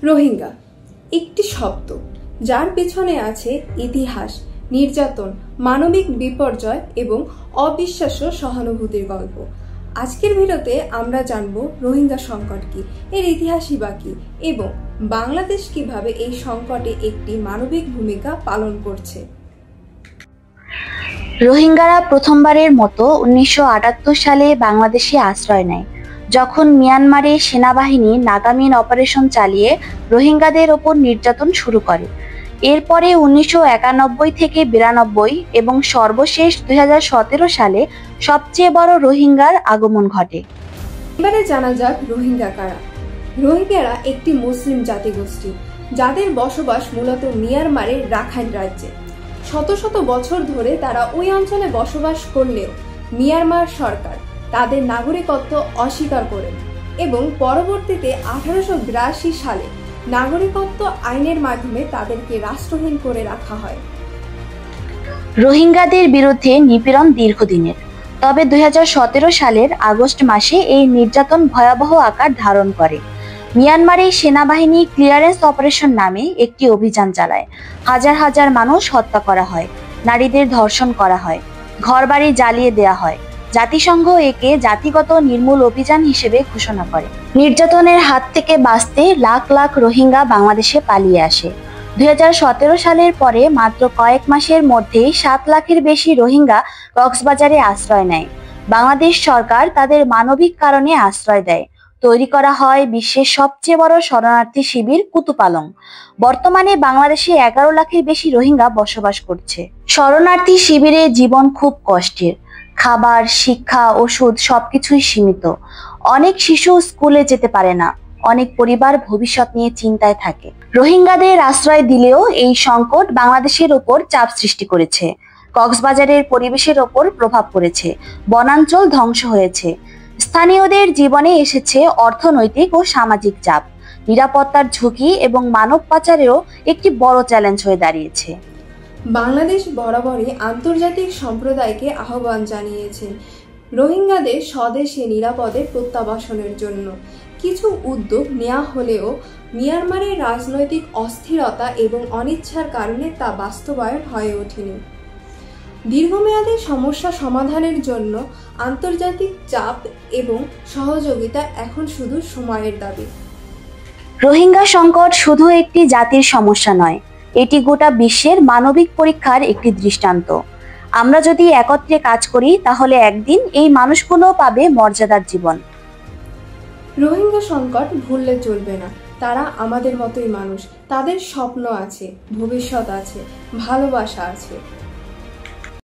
রোহিঙ্গা একটি শব্দ যার পেছনে আছে ইতিহাস, নির্যাতন, মানবিক বিপর্যয় এবং অবিশ্বাস্য সহানুভূতির গল্প। আজকের ভিডিওতে আমরা জানব রোহিঙ্গা সংকট কি, এর ইতিহাসই বা কি এবং বাংলাদেশ কিভাবে এই সংকটে একটি মানবিক ভূমিকা পালন করছে। রোহিঙ্গারা প্রথমবারের মতো 1978 সালে বাংলাদেশে আশ্রয় নেয়, যখন মিয়ানমারে সেনাবাহিনী নাগামিন অপারেশন চালিয়ে রোহিঙ্গাদের ওপর নির্যাতন শুরু করে। এরপরে 1991 থেকে 92 এবং সর্বশেষ 2017 সালে সবচেয়ে বড় রোহিঙ্গার আগমন ঘটে। এবারে জানা যাক রোহিঙ্গা কারা। রোহিঙ্গারা একটি মুসলিম জাতিগোষ্ঠী যাদের বসবাস মূলত মিয়ানমারের রাখাইন রাজ্যে। শত শত বছর ধরে তারা ওই অঞ্চলে বসবাস করলেও মিয়ানমার সরকার তাদের নাগরিকত্ব অস্বীকার করেন এবং পরবর্তীতে 1882 সালে নাগরিকত্ব আইনের মাধ্যমে তাদেরকে রাষ্ট্রহীন করে রাখা হয়। রোহিঙ্গাদের বিরুদ্ধে নিপীড়ন দীর্ঘদিনের, তবে 2017 সালের আগস্ট মাসে এই নির্যাতন ভয়াবহ আকার ধারণ করে। মিয়ানমারে সেনাবাহিনী ক্লিয়ারেন্স অপারেশন নামে একটি অভিযান চালায়। হাজার হাজার মানুষ হত্যা করা হয়, নারীদের ধর্ষণ করা হয়, ঘরবাড়ি জ্বালিয়ে দেয়া হয়। জাতিসংঘ একে জাতিগত নির্মূল অভিযান হিসেবে ঘোষণা করে। নির্যাতনের হাত থেকে বাঁচতে লাখ লাখ রোহিঙ্গা বাংলাদেশে পালিয়ে আসে। 2017 সালের পরে মাত্র কয়েক মাসের মধ্যেই 7 লাখের বেশি রোহিঙ্গা কক্সবাজারে আশ্রয় নেয়। বাংলাদেশ সরকার তাদের মানবিক কারণে আশ্রয় দেয়। তৈরি করা হয় বিশ্বের সবচেয়ে বড় শরণার্থী শিবির কুতুপালং। বর্তমানে বাংলাদেশে 11 লাখের বেশি রোহিঙ্গা বসবাস করছে। শরণার্থী শিবিরে জীবন খুব কষ্টের। খাবার, শিক্ষা, ওষুধ সবকিছুই সীমিত। অনেক শিশু স্কুলে যেতে পারে না, অনেক পরিবার ভবিষ্যৎ নিয়ে চিন্তায় থাকে। রোহিঙ্গাদের আশ্রয় দিলেও এই সংকট বাংলাদেশের ওপর চাপ সৃষ্টি করেছে। কক্সবাজারের পরিবেশের ওপর প্রভাব পড়েছে, বনাঞ্চল ধ্বংস হয়েছে, স্থানীয়দের জীবনে এসেছে অর্থনৈতিক ও সামাজিক চাপ। নিরাপত্তার ঝুঁকি এবং মানব পাচারেও একটি বড় চ্যালেঞ্জ হয়ে দাঁড়িয়েছে। বাংলাদেশ বরাবরই আন্তর্জাতিক সম্প্রদায়কে আহ্বান জানিয়েছেন রোহিঙ্গাদের স্বদেশে নিরাপদে প্রত্যাবাসনের জন্য। কিছু উদ্যোগ নেওয়া হলেও মিয়ানমারের রাজনৈতিক অস্থিরতা এবং অনিচ্ছার কারণে তা বাস্তবায়ন হয়ে ওঠেনি। দীর্ঘমেয়াদী সমস্যা সমাধানের জন্য আন্তর্জাতিক চাপ এবং সহযোগিতা এখন শুধু সময়ের দাবি। রোহিঙ্গা সংকট শুধু একটি জাতির সমস্যা নয়, এটি গোটা বিশ্বের মানবিক পরীক্ষার একটি দৃষ্টান্ত। আমরা যদি একত্রে কাজ করি তাহলে একদিন এই মানুষগুলো পাবে মর্যাদার জীবন। রোহিঙ্গা সংকট ভুললে চলবে না। তারা আমাদের মতোই মানুষ, তাদের স্বপ্ন আছে, ভবিষ্যৎ আছে, ভালোবাসা আছে।